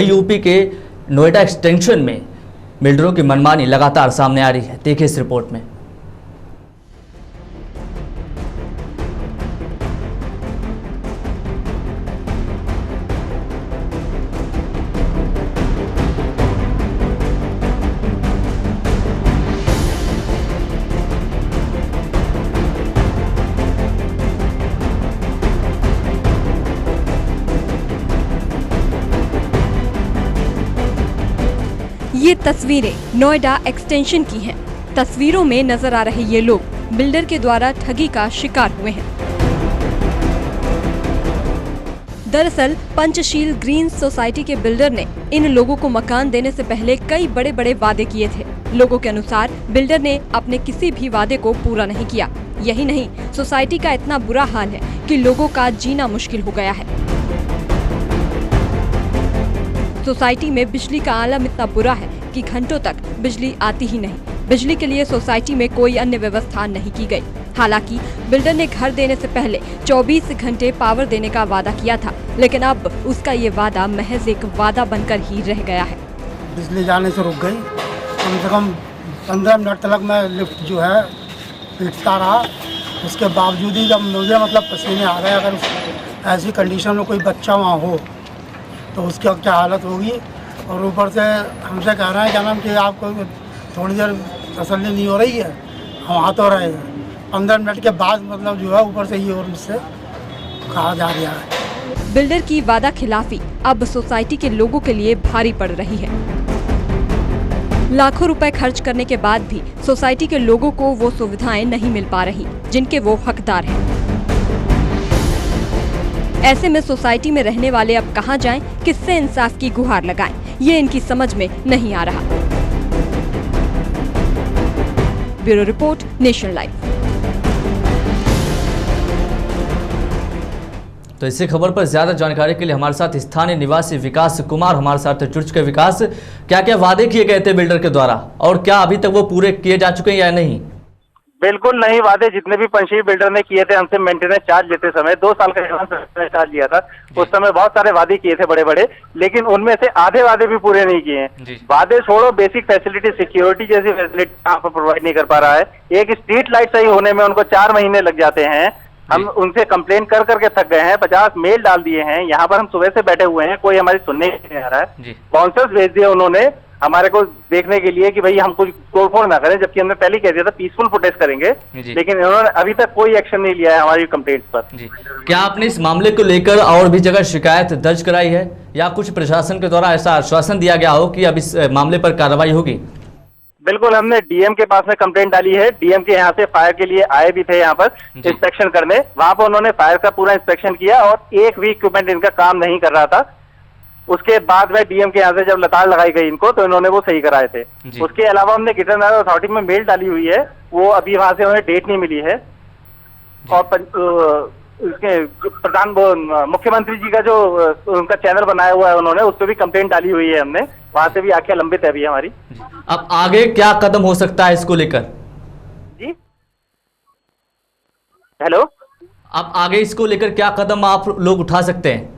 UP के Noida extension में बिल्डरों की मनमानी लगातार सामने आ रही है। देखिए इस रिपोर्ट में। ये तस्वीरें नोएडा एक्सटेंशन की हैं। तस्वीरों में नजर आ रहे ये लोग बिल्डर के द्वारा ठगी का शिकार हुए हैं। दरअसल पंचशील ग्रीन सोसाइटी के बिल्डर ने इन लोगों को मकान देने से पहले कई बड़े बड़े वादे किए थे। लोगों के अनुसार बिल्डर ने अपने किसी भी वादे को पूरा नहीं किया। यही नहीं, सोसाइटी का इतना बुरा हाल है कि लोगों का जीना मुश्किल हो गया है। सोसाइटी में बिजली का आलम इतना बुरा है कि घंटों तक बिजली आती ही नहीं। बिजली के लिए सोसाइटी में कोई अन्य व्यवस्था नहीं की गई। हालांकि बिल्डर ने घर देने से पहले 24 घंटे पावर देने का वादा किया था, लेकिन अब उसका ये वादा महज एक वादा बनकर ही रह गया है। बिजली जाने से रुक गई। कम से कम 15 मिनट तक मैं लिफ्ट जो है पीटता रहा। उसके बावजूद ही जब मुझे पसीने आ गए, अगर ऐसी कंडीशन में कोई बच्चा वहाँ हो तो उसकी क्या हालत होगी। और ऊपर से हमसे कह रहे हैं क्या नाम कि आपको थोड़ी देर तसल्ली नहीं हो रही है, हम आ तो रहे हैं। 15 मिनट के बाद जो है ऊपर से ये और मुझसे कहा जा रहा है। बिल्डर की वादा खिलाफी अब सोसाइटी के लोगों के लिए भारी पड़ रही है। लाखों रुपए खर्च करने के बाद भी सोसाइटी के लोगों को वो सुविधाएं नहीं मिल पा रही जिनके वो हकदार हैं। ऐसे में सोसाइटी में रहने वाले अब कहां जाएं, किससे इंसाफ की गुहार लगाएं, ये इनकी समझ में नहीं आ रहा। Bureau report, nation live. तो इसी खबर पर ज्यादा जानकारी के लिए हमारे साथ स्थानीय निवासी विकास कुमार हमारे साथ जुड़ चुके। विकास, क्या क्या वादे किए गए थे बिल्डर के द्वारा और क्या अभी तक वो पूरे किए जा चुके हैं या नहीं? बिल्कुल नहीं। वादे जितने भी पंचशील बिल्डर ने किए थे हमसे मेंटेनेंस चार्ज लेते समय 2 साल का एडवांस चार्ज लिया था। उस समय बहुत सारे वादे किए थे बड़े बड़े, लेकिन उनमें से आधे वादे भी पूरे नहीं किए हैं। वादे छोड़ो, बेसिक फैसिलिटी सिक्योरिटी जैसी फैसिलिटी यहाँ पर प्रोवाइड नहीं कर पा रहा है। एक स्ट्रीट लाइट सही होने में उनको 4 महीने लग जाते हैं। हम उनसे कंप्लेन कर करके थक गए हैं, 50 मेल डाल दिए हैं। यहाँ पर हम सुबह से बैठे हुए हैं, कोई हमारी सुनने नहीं आ रहा है। बाउंसर्स भेज दिए उन्होंने हमारे को देखने के लिए कि भाई हम कुछ तोड़फोड़ ना करें, जबकि हमने पहले कह दिया था पीसफुल प्रोटेस्ट करेंगे, लेकिन इन्होंने अभी तक कोई एक्शन नहीं लिया है हमारी कंप्लेंट्स पर। क्या आपने इस मामले को लेकर और भी जगह शिकायत दर्ज कराई है या कुछ प्रशासन के द्वारा ऐसा आश्वासन दिया गया हो कि अब इस मामले पर कार्रवाई होगी? बिल्कुल, हमने डीएम के पास में कंप्लेंट डाली है। डीएम के यहाँ से फायर के लिए आए भी थे यहाँ पर इंस्पेक्शन करने। वहां पर उन्होंने फायर का पूरा इंस्पेक्शन किया और एक भी इक्विपमेंट इनका काम नहीं कर रहा था। उसके बाद में डीएम के यहाँ से जब लताड़ लगाई गई इनको, तो इन्होंने वो सही कराए थे। उसके अलावा हमने गिटन अथॉरिटी में मेल डाली हुई है, वो अभी वहां से उन्हें डेट नहीं मिली है। और उसके प्रधान मुख्यमंत्री जी का जो उनका चैनल बनाया हुआ है उन्होंने, उस पर भी कंप्लेंट डाली हुई है हमने। वहां से भी आख्या लंबित है अभी हमारी। अब आगे क्या कदम हो सकता है इसको लेकर? जी हेलो, अब आगे इसको लेकर क्या कदम आप लोग उठा सकते हैं?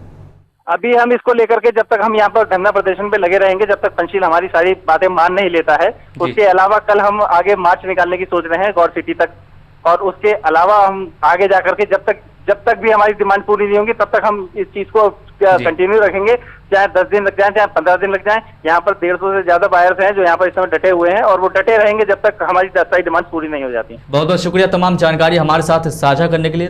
अभी हम इसको लेकर के जब तक हम यहाँ पर धरना प्रदर्शन पे लगे रहेंगे, जब तक पंचशील हमारी सारी बातें मान नहीं लेता है। उसके अलावा कल हम आगे मार्च निकालने की सोच रहे हैं गौर सिटी तक। और उसके अलावा हम आगे जाकर के जब तक भी हमारी डिमांड पूरी नहीं होगी, तब तक हम इस चीज को कंटिन्यू रखेंगे। चाहे 10 दिन लग जाए, चाहे 15 दिन लग जाए। यहाँ पर 150 से ज्यादा बायर्स हैं जो यहाँ पर इस समय डटे हुए हैं और वो डटे रहेंगे जब तक हमारी सारी डिमांड पूरी नहीं हो जाती। बहुत बहुत शुक्रिया तमाम जानकारी हमारे साथ साझा करने के लिए।